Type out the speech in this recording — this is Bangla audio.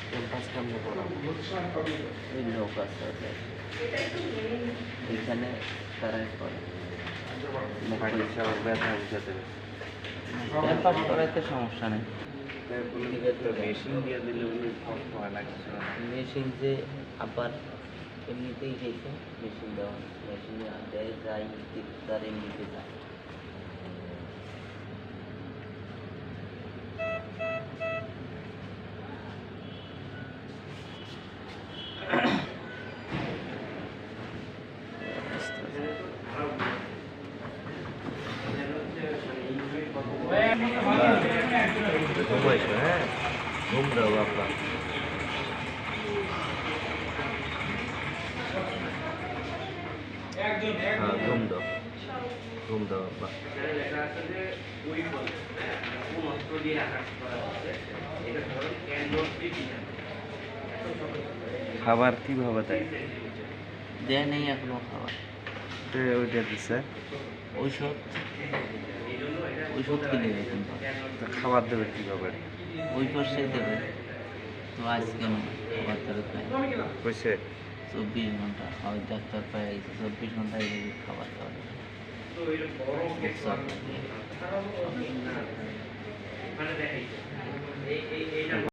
ক্যাম্পাস কেমনে করা ওই লোক আছে ওদের। এখানে তারাই করে পয়সা ব্যথা বুঝাতে ক্যাম্পাস করাইতে সমস্যা নেই। মেশিন দিয়ে দিলে উনি কষ্ট হয় না কিছু না মেশিন যে আবার এমনিতেই গেছে মেশিন দেওয়া মেশিনে দেয় যাই তার এমনিতে যায়। ঘুমাইছো হ্যাঁ ঘুম দাও বাবা হ্যাঁ ঘুম দাও বাবা খাবার কিভাবে দেয় দেয় নেই এখনো খাবার। ওইটা দিচ্ছে ঔষধ ঔষধ কি দেবে কিন্তু খাবার দেবে কিভাবে ওই পাশে দেবে। তো আজকে খাবার দেবে খাই কইছে 24 ঘন্টা ওই ডাক্তার পাই 24 ঘন্টা এই খাবার খাওয়া